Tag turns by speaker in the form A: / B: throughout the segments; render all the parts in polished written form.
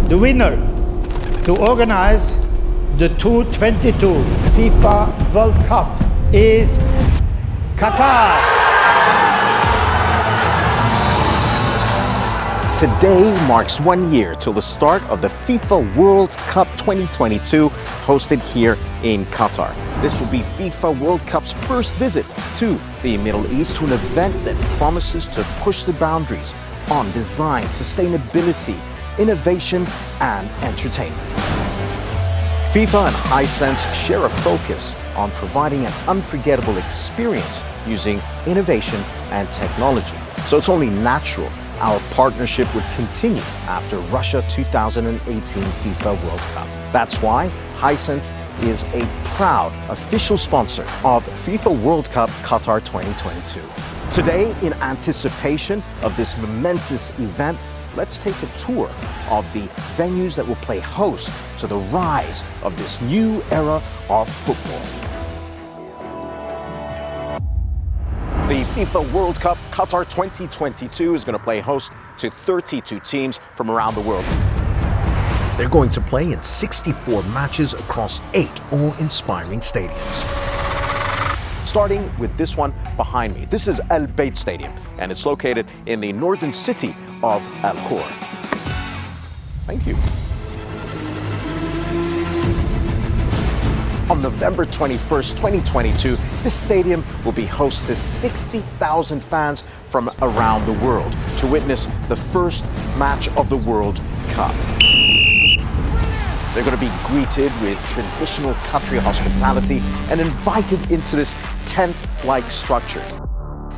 A: The winner to organize the 2022 FIFA World Cup is Qatar.
B: Today marks 1 year till the start of the FIFA World Cup 2022 hosted here in Qatar. This will be FIFA World Cup's first visit to the Middle East, to an event that promises to push the boundaries on design, sustainability, innovation and entertainment. FIFA and Hisense share a focus on providing an unforgettable experience using innovation and technology. So it's only natural our partnership would continue after Russia 2018 FIFA World Cup. That's why Hisense is a proud official sponsor of FIFA World Cup Qatar 2022. Today, in anticipation of this momentous event, let's take a tour of the venues that will play host to the rise of this new era of football. The FIFA World Cup Qatar 2022 is going to play host to 32 teams from around the world.
C: They're going to play in 64 matches across 8 awe-inspiring stadiums.
B: Starting with this one behind me. This is Bayt Stadium, and it's located in the northern city of Al Khor. Thank you. On November 21st, 2022, this stadium will be host to 60,000 fans from around the world to witness the first match of the World Cup. They're going to be greeted with traditional Qatari hospitality and invited into this tent-like structure,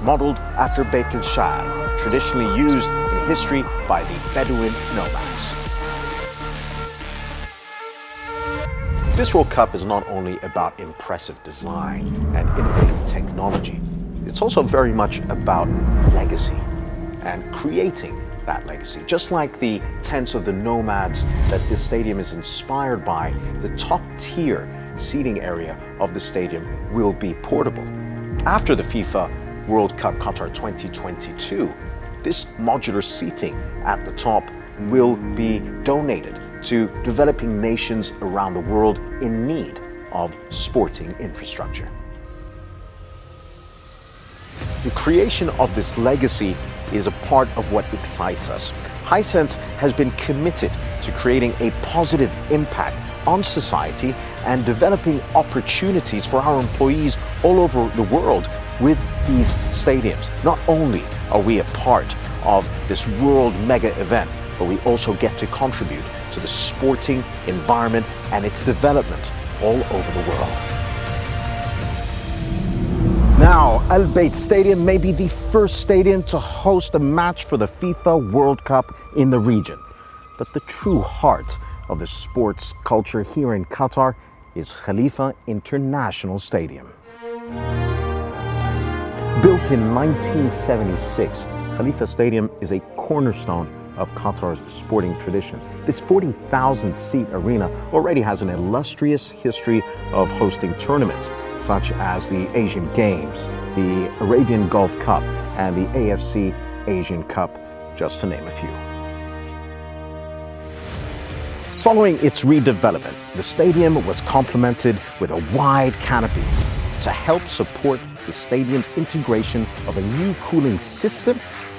B: modeled after Bayt al-Sha'ar, traditionally used in history by the Bedouin nomads. This World Cup is not only about impressive design and innovative technology, it's also very much about legacy and creating that legacy. Just like the tents of the nomads that this stadium is inspired by, the top tier seating area of the stadium will be portable. After the FIFA World Cup Qatar 2022, this modular seating at the top will be donated to developing nations around the world in need of sporting infrastructure. The creation of this legacy is a part of what excites us. Hisense has been committed to creating a positive impact on society and developing opportunities for our employees all over the world with these stadiums. Not only are we a part of this world mega event, but we also get to contribute to the sporting environment and its development all over the world. Now, Bayt Stadium may be the first stadium to host a match for the FIFA World Cup in the region. But the true heart of the sports culture here in Qatar is Khalifa International Stadium. Built in 1976, Khalifa Stadium is a cornerstone of Qatar's sporting tradition. This 40,000-seat arena already has an illustrious history of hosting tournaments such as the Asian Games, the Arabian Gulf Cup, and the AFC Asian Cup, just to name a few. Following its redevelopment, the stadium was complemented with a wide canopy to help support the stadium's integration of a new cooling system,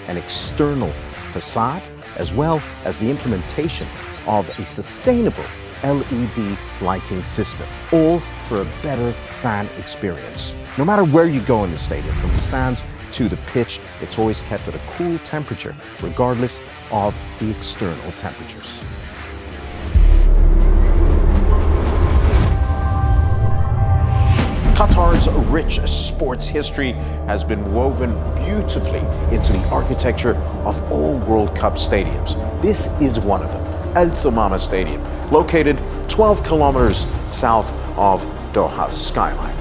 B: an external facade, as well as the implementation of a sustainable LED lighting system, all for a better fan experience. No matter where you go in the stadium, from the stands to the pitch, it's always kept at a cool temperature, regardless of the external temperatures. Qatar's rich sports history has been woven beautifully into the architecture of all World Cup stadiums. This is one of them, Thumama Stadium, located 12 kilometers south of Doha's skyline.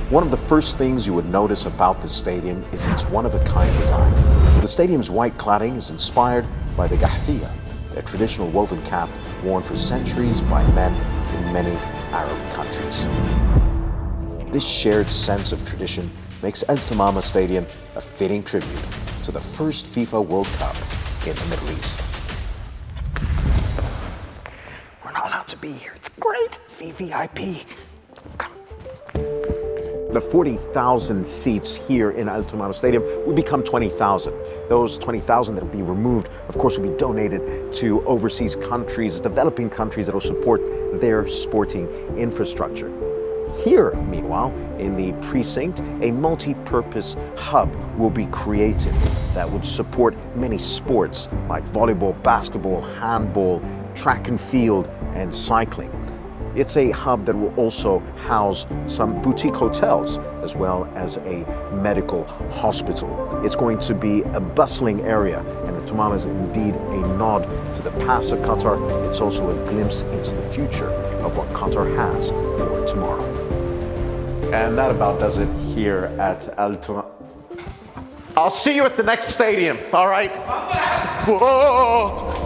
B: One of the first things you would notice about this stadium is its one-of-a-kind design. The stadium's white cladding is inspired by the gahfiya, a traditional woven cap worn for centuries by men in many Arab countries. This shared sense of tradition makes Thumama Stadium a fitting tribute to the first FIFA World Cup in the Middle East. We're not allowed to be here. It's great. VVIP. Come. The 40,000 seats here in Thumama Stadium will become 20,000. Those 20,000 that will be removed, of course, will be donated to overseas countries, developing countries that will support their sporting infrastructure. Here, meanwhile, in the precinct, a multi-purpose hub will be created that would support many sports like volleyball, basketball, handball, track and field, and cycling. It's a hub that will also house some boutique hotels as well as a medical hospital. It's going to be a bustling area, and the Thumama is indeed a nod to the past of Qatar. It's also a glimpse into the future of what Qatar has for tomorrow. And that about does it here at Thumama. I'll see you at the next stadium, all right? Whoa!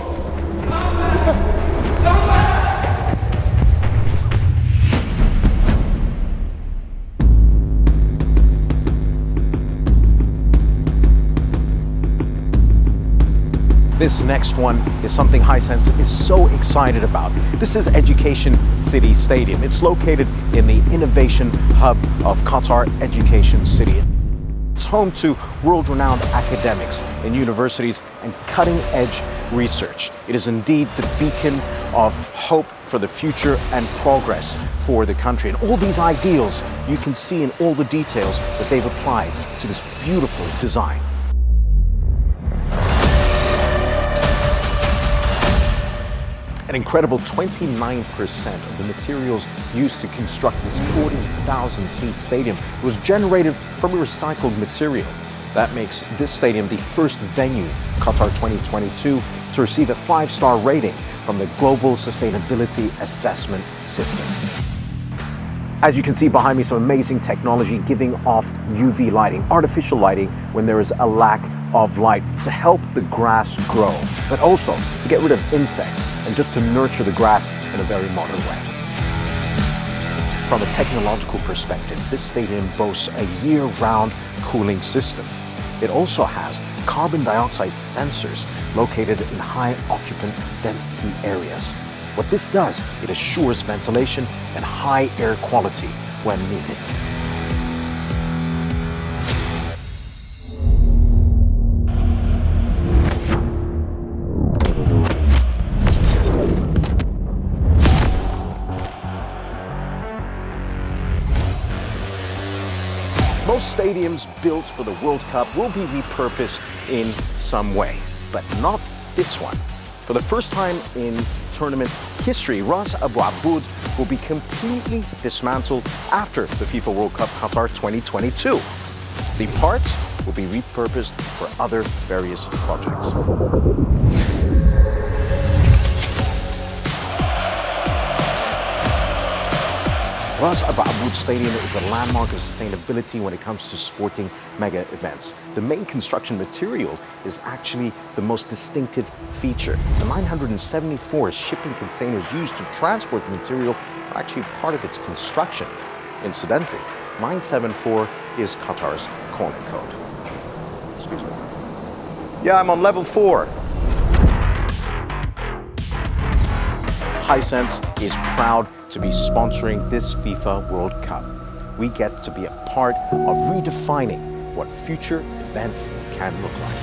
B: This next one is something Hisense is so excited about. This is Education City Stadium. It's located in the innovation hub of Qatar Education City. It's home to world-renowned academics and universities and cutting-edge research. It is indeed the beacon of hope for the future and progress for the country. And all these ideals you can see in all the details that they've applied to this beautiful design. An incredible 29% of the materials used to construct this 40,000-seat stadium was generated from recycled material. That makes this stadium the first venue, Qatar 2022, to receive a 5-star rating from the Global Sustainability Assessment System. As you can see behind me, some amazing technology giving off UV lighting, artificial lighting when there is a lack of light to help the grass grow, but also to get rid of insects and just to nurture the grass in a very modern way. From a technological perspective, this stadium boasts a year-round cooling system. It also has carbon dioxide sensors located in high occupant density areas. What this does, it assures ventilation and high air quality when needed. Most stadiums built for the World Cup will be repurposed in some way, but not this one. For the first time in tournament history, Ras Abu Aboud will be completely dismantled after the FIFA World Cup Qatar 2022. The parts will be repurposed for other various projects. Ras Abu Aboud Stadium is a landmark of sustainability when it comes to sporting mega events. The main construction material is actually the most distinctive feature. The 974 shipping containers used to transport the material are actually part of its construction. Incidentally, 974 is Qatar's calling code. Excuse me. Yeah, I'm on level 4. Hisense is proud to be sponsoring this FIFA World Cup. We get to be a part of redefining what future events can look like.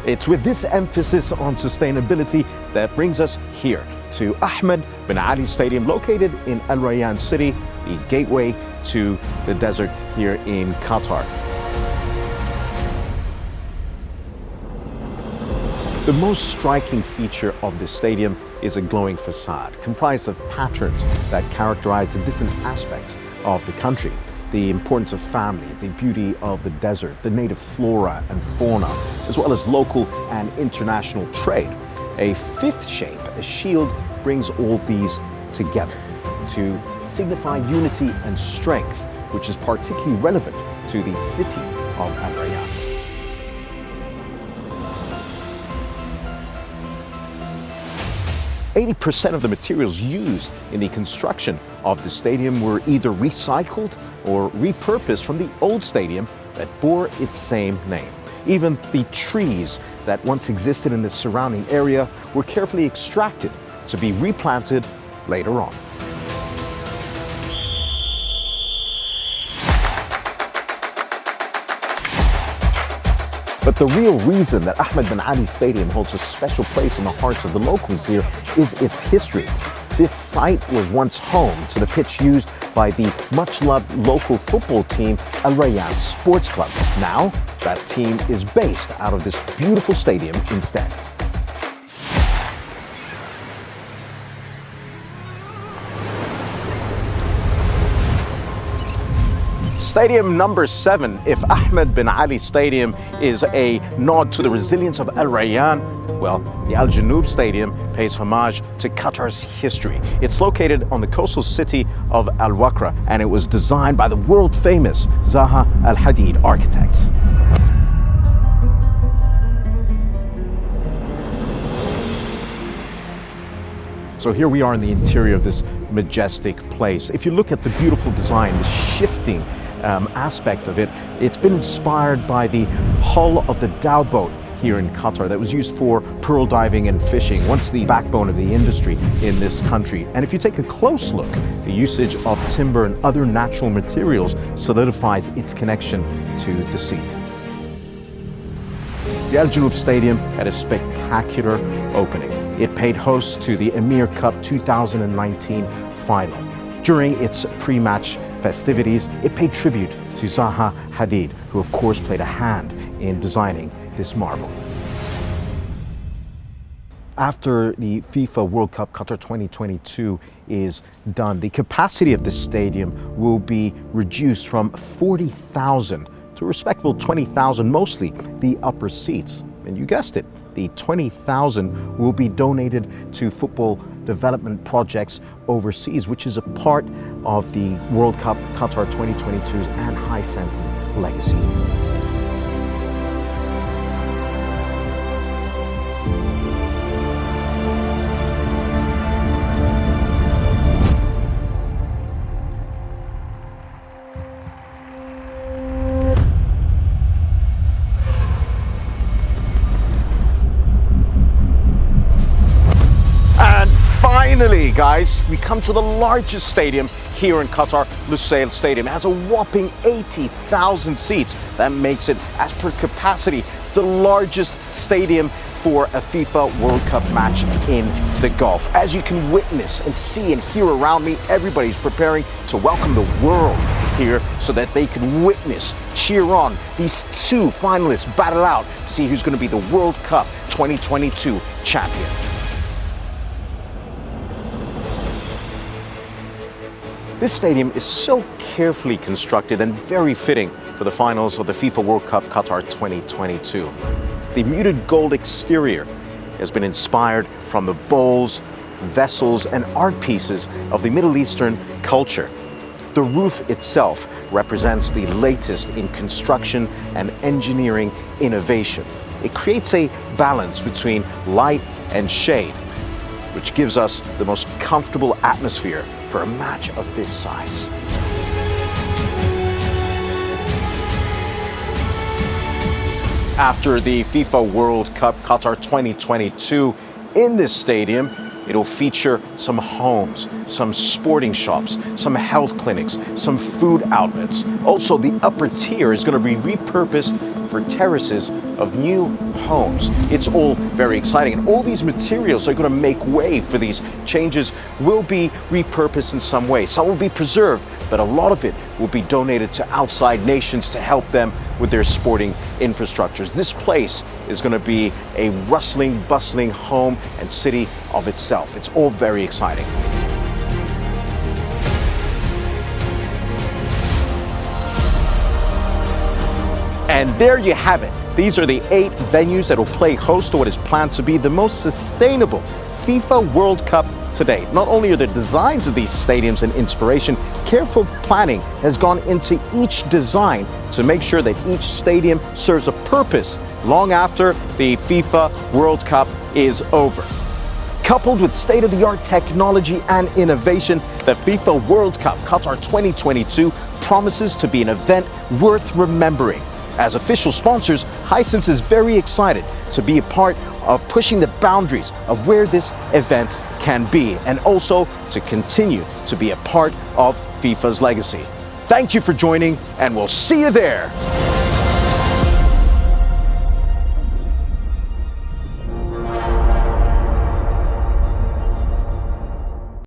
B: It's with this emphasis on sustainability that brings us here to Ahmad Bin Ali Stadium, located in Al Rayyan City, the gateway to the desert here in Qatar. The most striking feature of this stadium is a glowing facade comprised of patterns that characterize the different aspects of the country. The importance of family, the beauty of the desert, the native flora and fauna, as well as local and international trade. A fifth shape, a shield, brings all these together to signify unity and strength, which is particularly relevant to the city of Al Rayyan. 80% of the materials used in the construction of the stadium were either recycled or repurposed from the old stadium that bore its same name. Even the trees that once existed in the surrounding area were carefully extracted to be replanted later on. But the real reason that Ahmad Bin Ali Stadium holds a special place in the hearts of the locals here is its history. This site was once home to the pitch used by the much-loved local football team Al Rayyan Sports Club. Now, that team is based out of this beautiful stadium instead. Stadium number 7, if Ahmad Bin Ali Stadium is a nod to the resilience of Al Rayyan, well, the Al Janoub Stadium pays homage to Qatar's history. It's located on the coastal city of Al Wakra, and it was designed by the world-famous Zaha Al Hadid architects. So here we are in the interior of this majestic place. If you look at the beautiful design, the shifting aspect of it, it's been inspired by the hull of the dhow boat here in Qatar that was used for pearl diving and fishing, once the backbone of the industry in this country. And if you take a close look, the usage of timber and other natural materials solidifies its connection to the sea. The Al Janoub Stadium had a spectacular opening. It paid host to the Emir Cup 2019 final. During its pre-match festivities, it paid tribute to Zaha Hadid, who of course played a hand in designing this marvel. After the FIFA World Cup Qatar 2022 is done, the capacity of this stadium will be reduced from 40,000 to a respectable 20,000, mostly the upper seats. And you guessed it, the 20,000 will be donated to football development projects overseas, which is a part of the World Cup Qatar 2022's and Hisense's legacy. Finally, guys, we come to the largest stadium here in Qatar, Lusail Stadium. It has a whopping 80,000 seats. That makes it, as per capacity, the largest stadium for a FIFA World Cup match in the Gulf. As you can witness and see and hear around me, everybody's preparing to welcome the world here so that they can witness, cheer on these two finalists battle out to see who's going to be the World Cup 2022 champion. This stadium is so carefully constructed and very fitting for the finals of the FIFA World Cup Qatar 2022. The muted gold exterior has been inspired from the bowls, vessels, and art pieces of the Middle Eastern culture. The roof itself represents the latest in construction and engineering innovation. It creates a balance between light and shade, which gives us the most comfortable atmosphere for a match of this size. After the FIFA World Cup Qatar 2022, in this stadium, it'll feature some homes, some sporting shops, some health clinics, some food outlets. Also, the upper tier is going to be repurposed for terraces of new homes. It's all very exciting, and all these materials are going to make way for these changes will be repurposed in some way. Some will be preserved, but a lot of it will be donated to outside nations to help them with their sporting infrastructures. This place is going to be a rustling, bustling home and city of itself. It's all very exciting. And there you have it. These are the 8 venues that will play host to what is planned to be the most sustainable FIFA World Cup to date. Not only are the designs of these stadiums an inspiration, careful planning has gone into each design to make sure that each stadium serves a purpose long after the FIFA World Cup is over. Coupled with state-of-the-art technology and innovation, the FIFA World Cup Qatar 2022 promises to be an event worth remembering. As official sponsors, Hisense is very excited to be a part of pushing the boundaries of where this event can be, and also to continue to be a part of FIFA's legacy. Thank you for joining, and we'll see you there.